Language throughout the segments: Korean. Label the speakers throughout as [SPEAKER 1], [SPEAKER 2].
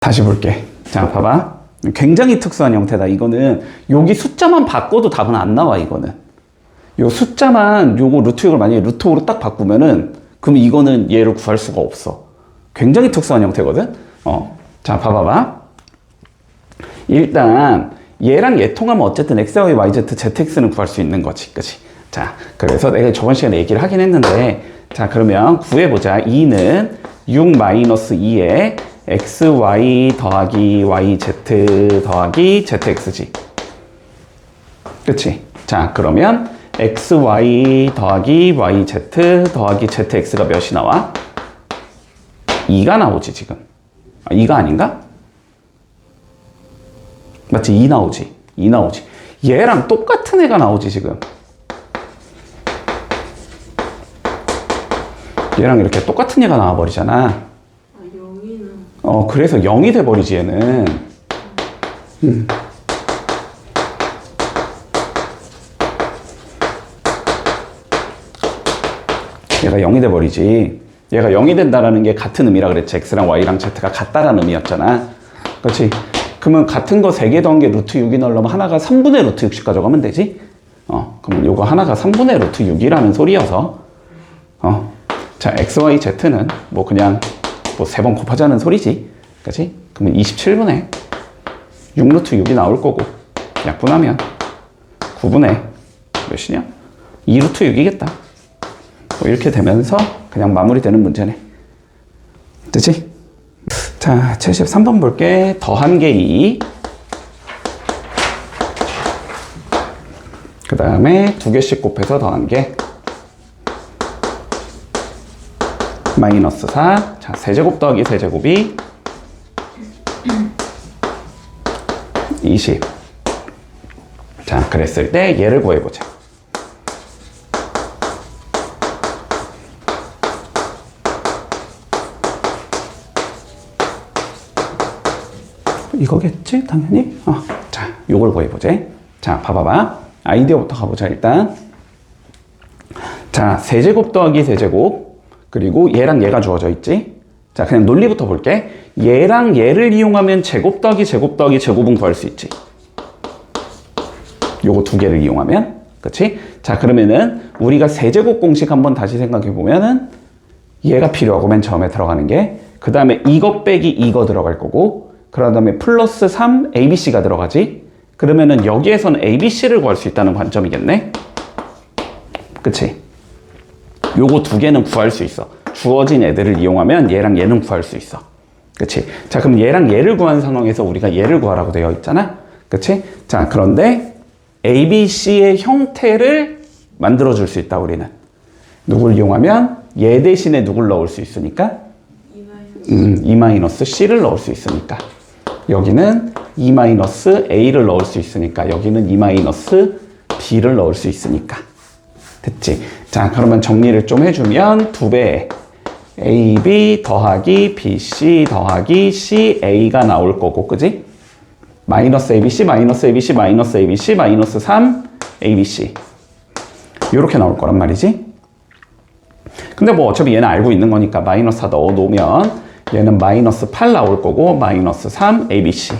[SPEAKER 1] 다시 볼게. 자, 봐봐. 굉장히 특수한 형태다. 이거는 여기 숫자만 바꿔도 답은 안 나와. 이거는 요 숫자만 요거 루트 6을 만약에 루트 5로 딱 바꾸면은 그럼 이거는 얘를 구할 수가 없어. 굉장히 특수한 형태거든. 자, 봐봐봐. 일단 얘랑 얘 통하면 어쨌든 XY, YZ, ZX는 구할 수 있는 거지. 그치? 자, 그래서 내가 저번 시간에 얘기를 하긴 했는데, 자, 그러면 구해보자. 2는 6-2에 XY 더하기 YZ 더하기 ZX지. 그치? 자, 그러면 XY 더하기 YZ 더하기 ZX가 몇이 나와? 2가 나오지, 지금. 2가 아닌가? 맞지? 2 나오지. 2 나오지. 얘랑 똑같은 애가 나오지, 지금. 얘랑 이렇게 똑같은 애가 나와버리잖아. 0이는? 그래서 0이 돼버리지, 얘는. 얘가 0이 돼버리지. 얘가 0이 된다라는 게 같은 의미라 그랬지. X랑 Y랑 Z가 같다라는 의미였잖아. 그렇지? 그러면 같은 거 3개 더한 게 루트 6이 넣으려면 하나가 3분의 루트 6씩 가져가면 되지? 그럼 요거 하나가 3분의 루트 6이라는 소리여서, 자, XY, Z는 뭐 그냥 뭐 3번 곱하자는 소리지. 그치? 그러면 27분의 6 루트 6이 나올 거고, 약분하면 9분의 몇이냐? 2 루트 6이겠다. 뭐 이렇게 되면서 그냥 마무리되는 문제네. 됐지? 자, 73번 볼게. 더한 게 2. 그 다음에 2개씩 곱해서 더한 게 마이너스 4. 자, 세제곱 더하기 세제곱이 20. 자, 그랬을 때 얘를 구해보자. 이거겠지? 당연히? 자, 요걸 구해보자. 자, 봐봐봐. 아이디어부터 가보자, 일단. 자, 세제곱 더하기 세제곱. 그리고 얘랑 얘가 주어져 있지? 자, 그냥 논리부터 볼게. 얘랑 얘를 이용하면 제곱 더하기 제곱 더하기 제곱은 구할 수 있지. 요거 두 개를 이용하면. 그치? 자, 그러면은 우리가 세제곱 공식 한번 다시 생각해 보면은 얘가 필요하고 맨 처음에 들어가는 게, 그 다음에 이거 빼기 이거 들어갈 거고, 그 다음에 플러스 3 ABC가 들어가지? 그러면은 여기에서는 ABC를 구할 수 있다는 관점이겠네? 그치? 요거 두 개는 구할 수 있어. 주어진 애들을 이용하면 얘랑 얘는 구할 수 있어. 그치? 자, 그럼 얘랑 얘를 구한 상황에서 우리가 얘를 구하라고 되어 있잖아? 그치? 자, 그런데 ABC의 형태를 만들어줄 수 있다, 우리는. 누굴 이용하면? 얘 대신에 누굴 넣을 수 있으니까? 2-C를 넣을 수 있으니까. 여기는 2-A를 넣을 수 있으니까. 여기는 2-B를 넣을 수 있으니까. 됐지? 자, 그러면 정리를 좀 해주면 2배 AB 더하기 BC 더하기 CA가 나올 거고, 그지? 마이너스 ABC, 마이너스 ABC, 마이너스 ABC, 마이너스 3 ABC. 요렇게 나올 거란 말이지? 근데 뭐 어차피 얘는 알고 있는 거니까 마이너스 4 넣어 놓으면 얘는 마이너스 8 나올 거고, 마이너스 3 ABC.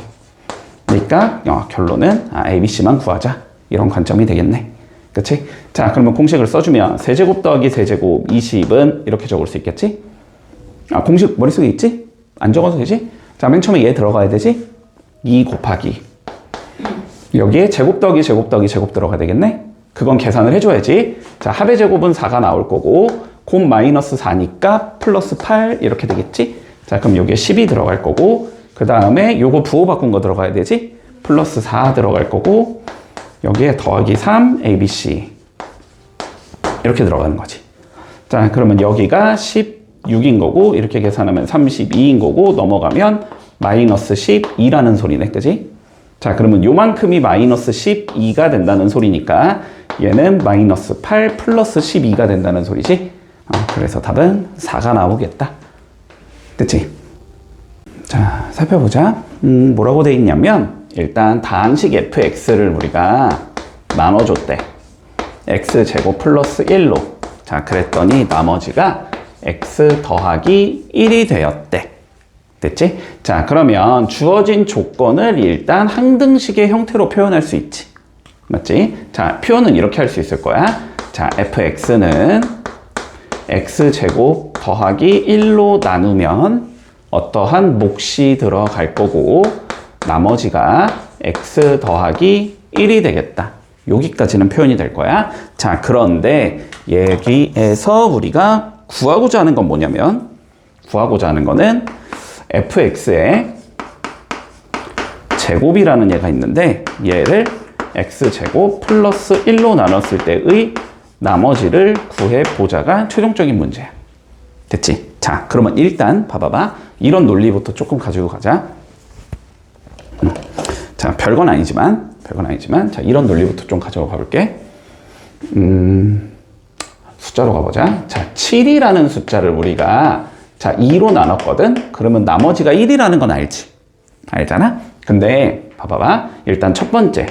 [SPEAKER 1] 그러니까 결론은 ABC만 구하자. 이런 관점이 되겠네. 그치? 자, 그러면 공식을 써주면 세제곱 더하기 세제곱 20은 이렇게 적을 수 있겠지? 공식 머릿속에 있지? 안 적어도 되지? 자, 맨 처음에 얘 들어가야 되지? 2 곱하기 여기에 제곱 더하기 제곱 더하기 제곱 들어가야 되겠네? 그건 계산을 해줘야지. 자, 합의 제곱은 4가 나올 거고, 곱 마이너스 4니까 플러스 8 이렇게 되겠지? 자, 그럼 여기에 10이 들어갈 거고, 그 다음에 요거 부호 바꾼 거 들어가야 되지? 플러스 4 들어갈 거고, 여기에 더하기 3 ABC 이렇게 들어가는 거지. 자, 그러면 여기가 16인 거고, 이렇게 계산하면 32인 거고, 넘어가면 마이너스 12라는 소리네, 그지? 자, 그러면 요만큼이 마이너스 12가 된다는 소리니까 얘는 마이너스 8 플러스 12가 된다는 소리지. 그래서 답은 4가 나오겠다. 됐지? 자, 살펴보자. 뭐라고 돼 있냐면, 일단 다항식 fx를 우리가 나눠줬대. x제곱 플러스 1로. 자, 그랬더니 나머지가 x 더하기 1이 되었대. 됐지? 자, 그러면 주어진 조건을 일단 항등식의 형태로 표현할 수 있지. 맞지? 자, 표현은 이렇게 할 수 있을 거야. 자, fx는 x제곱 더하기 1로 나누면 어떠한 몫이 들어갈 거고 나머지가 x 더하기 1이 되겠다. 여기까지는 표현이 될 거야. 자, 그런데 여기에서 우리가 구하고자 하는 건 뭐냐면 구하고자 하는 거는 fx의 제곱이라는 얘가 있는데 얘를 x제곱 플러스 1로 나눴을 때의 나머지를 구해보자가 최종적인 문제야. 됐지? 자, 그러면 일단 봐봐봐. 이런 논리부터 조금 가지고 가자. 자, 별건 아니지만 자, 이런 논리부터 좀 가져가 볼게. 숫자로 가보자. 자, 7이라는 숫자를 우리가 자, 2로 나눴거든? 그러면 나머지가 1이라는 건 알지? 알잖아? 근데 봐봐봐. 일단 첫 번째.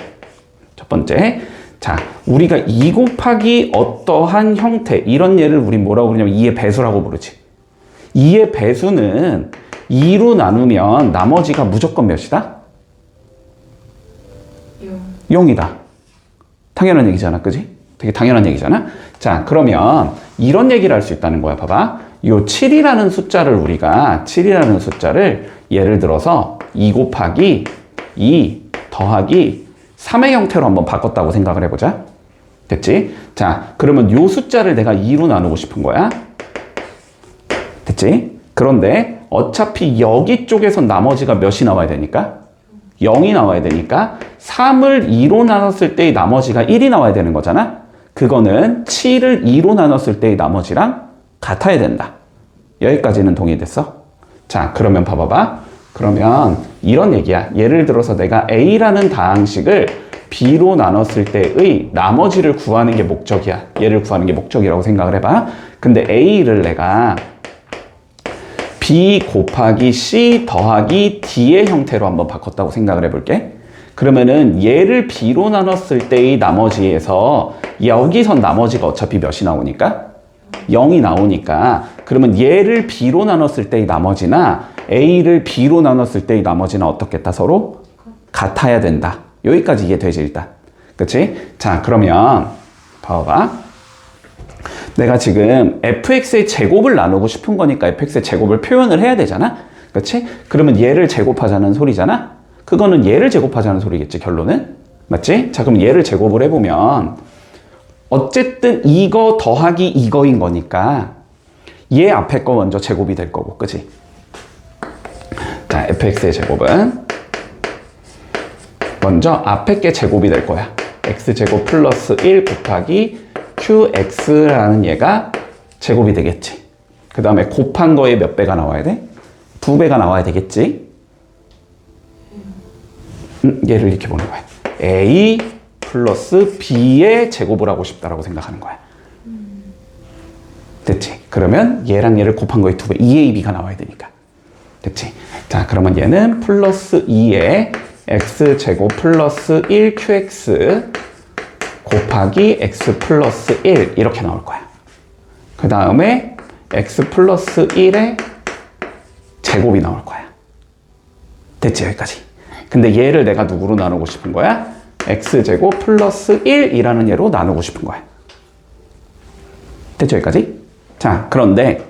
[SPEAKER 1] 자, 우리가 2 곱하기 어떠한 형태 이런 예를 우리 뭐라고 부르냐면 2의 배수라고 부르지. 2의 배수는 2로 나누면 나머지가 무조건 몇이다? 0이다. 당연한 얘기잖아. 그지? 되게 당연한 얘기잖아. 자, 그러면 이런 얘기를 할 수 있다는 거야. 봐봐. 요 7이라는 숫자를 예를 들어서 2 곱하기 2 더하기 3의 형태로 한번 바꿨다고 생각을 해보자. 됐지? 자, 그러면 요 숫자를 내가 2로 나누고 싶은 거야. 됐지? 그런데 어차피 여기 쪽에선 나머지가 몇이 나와야 되니까? 0이 나와야 되니까 3을 2로 나눴을 때의 나머지가 1이 나와야 되는 거잖아? 그거는 7을 2로 나눴을 때의 나머지랑 같아야 된다. 여기까지는 동의됐어? 자, 그러면 봐봐봐. 그러면 이런 얘기야. 예를 들어서 내가 A라는 다항식을 B로 나눴을 때의 나머지를 구하는 게 목적이야. 얘를 구하는 게 목적이라고 생각을 해봐. 근데 A를 내가 B 곱하기 C 더하기 D의 형태로 한번 바꿨다고 생각을 해볼게. 그러면은 얘를 B로 나눴을 때의 나머지에서 여기선 나머지가 어차피 몇이 나오니까? 0이 나오니까 그러면 얘를 B로 나눴을 때의 나머지나 A를 B로 나눴을 때의 나머지는 어떻겠다? 서로 같아야 된다. 여기까지 이해되지 일단. 그치? 자, 그러면 봐봐. 내가 지금 fx의 제곱을 나누고 싶은 거니까 fx의 제곱을 표현을 해야 되잖아? 그치? 그러면 얘를 제곱하자는 소리잖아? 그거는 얘를 제곱하자는 소리겠지, 결론은? 맞지? 자, 그럼 얘를 제곱을 해보면 어쨌든 이거 더하기 이거인 거니까 얘 앞에 거 먼저 제곱이 될 거고, 그치? 자, fx의 제곱은 먼저 앞에 게 제곱이 될 거야. x제곱 플러스 1 곱하기 qx라는 얘가 제곱이 되겠지. 그 다음에 곱한 거에 몇 배가 나와야 돼? 2배가 나와야 되겠지. 얘를 이렇게 보는 거야. a 플러스 b의 제곱을 하고 싶다라고 생각하는 거야. 됐지? 그러면 얘랑 얘를 곱한 거에 2배, 2ab가 나와야 되니까. 됐지? 자, 그러면 얘는 플러스 2에 x제곱 플러스 1qx 곱하기 x 플러스 1 이렇게 나올 거야. 그 다음에 x 플러스 1의 제곱이 나올 거야. 됐지? 여기까지. 근데 얘를 내가 누구로 나누고 싶은 거야? x제곱 플러스 1이라는 얘로 나누고 싶은 거야. 됐죠? 여기까지? 자, 그런데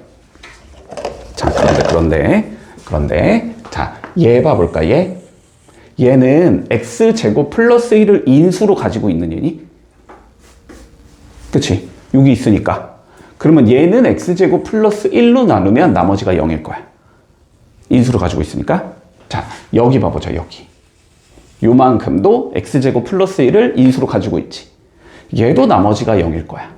[SPEAKER 1] 자, 얘 봐볼까? 얘는 x제곱 플러스 1을 인수로 가지고 있는 얘니? 그치? 여기 있으니까. 그러면 얘는 x제곱 플러스 1로 나누면 나머지가 0일 거야. 인수로 가지고 있으니까. 자, 여기 봐보자, 여기. 요만큼도 x제곱 플러스 1을 인수로 가지고 있지. 얘도 나머지가 0일 거야.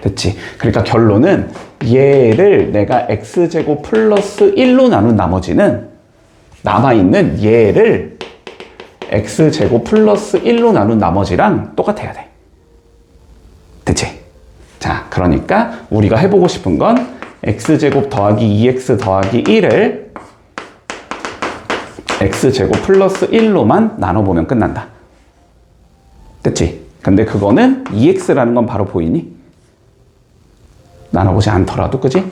[SPEAKER 1] 됐지? 그러니까 결론은 얘를 내가 x제곱 플러스 1로 나눈 나머지는 남아있는 얘를 x제곱 플러스 1로 나눈 나머지랑 똑같아야 돼. 됐지? 자, 그러니까 우리가 해보고 싶은 건 x제곱 더하기 2x 더하기 1을 x제곱 플러스 1로만 나눠보면 끝난다. 됐지? 근데 그거는 2x라는 건 바로 보이니? 나눠보지 않더라도, 그지?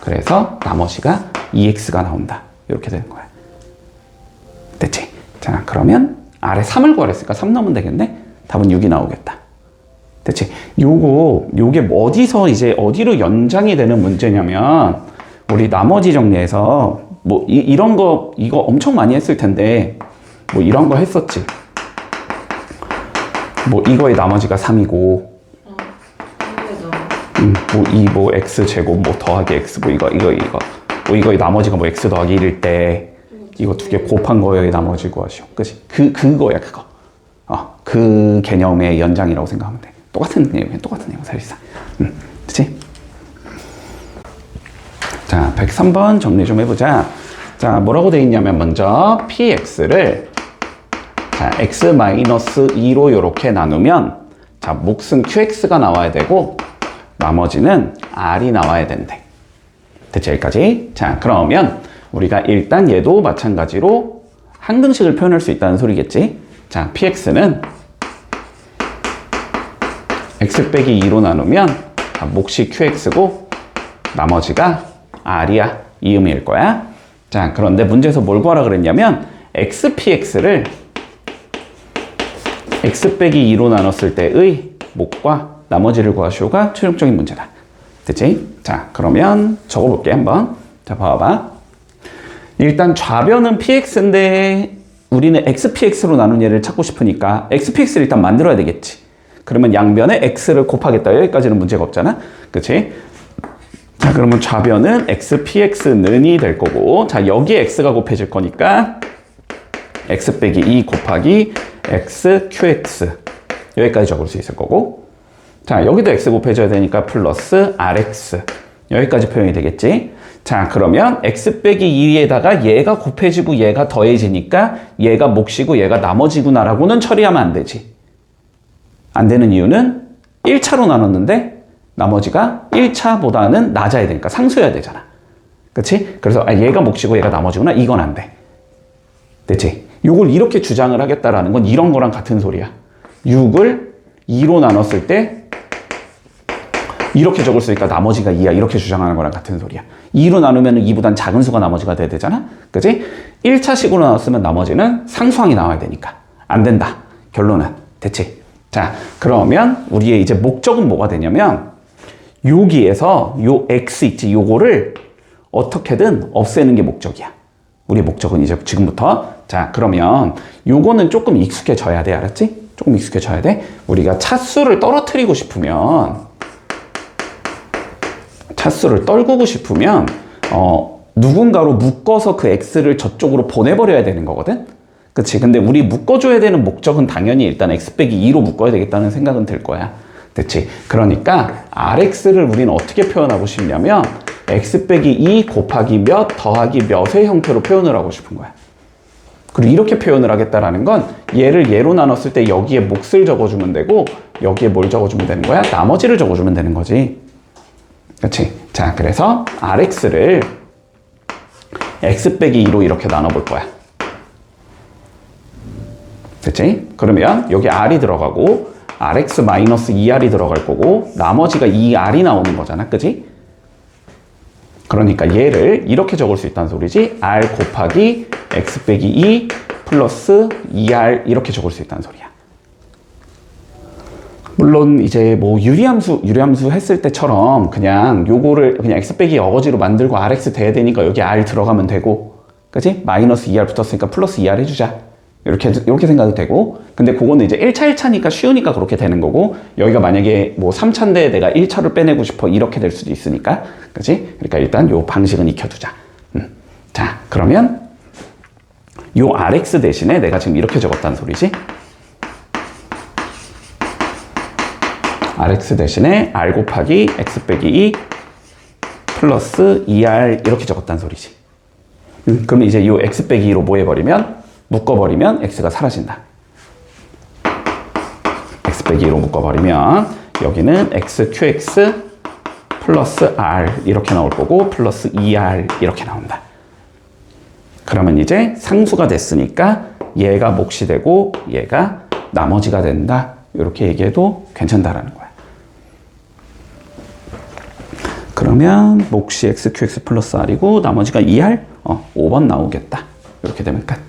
[SPEAKER 1] 그래서 나머지가 2x가 나온다. 이렇게 되는 거야. 됐지? 자, 그러면 아래 3을 구하랬으니까 3 넣으면 되겠네? 답은 6이 나오겠다. 됐지? 요게 뭐 어디서 이제 어디로 연장이 되는 문제냐면, 우리 나머지 정리해서 뭐 이런 거, 이거 엄청 많이 했을 텐데, 뭐 이런 거 했었지. 뭐 이거의 나머지가 3이고, 뭐 x 제곱 뭐 더하기 x 뭐 이거 뭐 이거의 나머지가 뭐 x 더하기 1일 때 이거 두 개 곱한 거의 나머지 구하시오. 그치? 그거야 그거. 그 개념의 연장이라고 생각하면 돼. 똑같은 내용 사실상. 그치? 자, 103번 정리 좀 해보자. 자, 뭐라고 돼 있냐면 먼저 px를 자, x-2로 이렇게 나누면 자, 몫은 qx가 나와야 되고 나머지는 r이 나와야 된대. 됐지? 여기까지. 자, 그러면 우리가 일단 얘도 마찬가지로 항등식을 표현할 수 있다는 소리겠지? 자, px는 x 빼기 2로 나누면 자, 몫이 qx고 나머지가 r이야. 이 의미일 거야. 자, 그런데 문제에서 뭘 구하라 그랬냐면 xpx를 x 빼기 2로 나눴을 때의 몫과 나머지를 구하시오가 최종적인 문제다. 됐지? 자, 그러면 적어볼게 한번. 자, 봐봐. 일단 좌변은 px인데 우리는 xpx로 나눈 얘를 찾고 싶으니까 xpx를 일단 만들어야 되겠지. 그러면 양변에 x를 곱하겠다. 여기까지는 문제가 없잖아. 그치? 자, 그러면 좌변은 xpx는이 될 거고, 자, 여기에 x가 곱해질 거니까 x 빼기 2 곱하기 xqx 여기까지 적을 수 있을 거고, 자, 여기도 x 곱해줘야 되니까 플러스 rx 여기까지 표현이 되겠지. 자, 그러면 x 빼기 2에다가 얘가 곱해지고 얘가 더해지니까 얘가 몫이고 얘가 나머지구나 라고는 처리하면 안 되지. 안 되는 이유는 1차로 나눴는데 나머지가 1차보다는 낮아야 되니까 상수여야 되잖아. 그치? 그래서 얘가 몫이고 얘가 나머지구나, 이건 안 돼. 됐지? 요걸 이렇게 주장을 하겠다라는 건 이런 거랑 같은 소리야. 6을 2로 나눴을 때 이렇게 적을 수 있으니까 나머지가 2야. 이렇게 주장하는 거랑 같은 소리야. 2로 나누면 2보단 작은 수가 나머지가 돼야 되잖아? 그치? 1차식으로 나눴으면 나머지는 상수항이 나와야 되니까. 안 된다. 결론은. 됐지? 자, 그러면 우리의 이제 목적은 뭐가 되냐면 여기에서 요 x 있지? 요거를 어떻게든 없애는 게 목적이야. 우리의 목적은 이제 지금부터. 자, 그러면 요거는 조금 익숙해져야 돼. 알았지? 조금 익숙해져야 돼. 우리가 차수를 떨어뜨리고 싶으면 차수를 떨구고 싶으면 누군가로 묶어서 그 x를 저쪽으로 보내버려야 되는 거거든? 그치? 근데 우리 묶어줘야 되는 목적은 당연히 일단 x 빼기 2로 묶어야 되겠다는 생각은 들 거야. 됐지? 그러니까 rx를 우리는 어떻게 표현하고 싶냐면 x 빼기 2 곱하기 몇 더하기 몇의 형태로 표현을 하고 싶은 거야. 그리고 이렇게 표현을 하겠다라는 건 얘를 얘로 나눴을 때 여기에 몫을 적어주면 되고 여기에 뭘 적어주면 되는 거야? 나머지를 적어주면 되는 거지. 그치? 자, 그래서 rx를 x 빼기 2로 이렇게 나눠볼 거야. 됐지? 그러면 여기 r이 들어가고 rx 마이너스 2r이 들어갈 거고 나머지가 2r이 나오는 거잖아. 그치? 그러니까 얘를 이렇게 적을 수 있다는 소리지. r 곱하기 x 빼기 2 플러스 2r 이렇게 적을 수 있다는 소리야. 물론 이제 뭐 유리함수 했을 때처럼 그냥 요거를 그냥 x 빼기 어거지로 만들고 rx 돼야 되니까 여기 r 들어가면 되고, 그치? 마이너스 2r 붙었으니까 플러스 2r 해주자. 이렇게 생각이 되고, 근데 그거는 이제 1차니까 쉬우니까 그렇게 되는 거고, 여기가 만약에 뭐 3차인데 내가 1차를 빼내고 싶어 이렇게 될 수도 있으니까, 그치? 그러니까 일단 요 방식은 익혀두자. 자, 그러면 요 rx 대신에 내가 지금 이렇게 적었다는 소리지. rx 대신에 r 곱하기 x 빼기 2 플러스 2r 이렇게 적었다는 소리지. 그럼 이제 요 x 빼기 2로 뭐 해버리면 묶어버리면 x가 사라진다. x 빼기 2로 묶어버리면 여기는 xqx 플러스 r 이렇게 나올 거고 플러스 2r 이렇게 나온다. 그러면 이제 상수가 됐으니까 얘가 몫이 되고 얘가 나머지가 된다. 이렇게 얘기해도 괜찮다라는 거야. 그러면 몫이 xqx 플러스 r이고 나머지가 2r? 5번 나오겠다. 이렇게 되면 끝.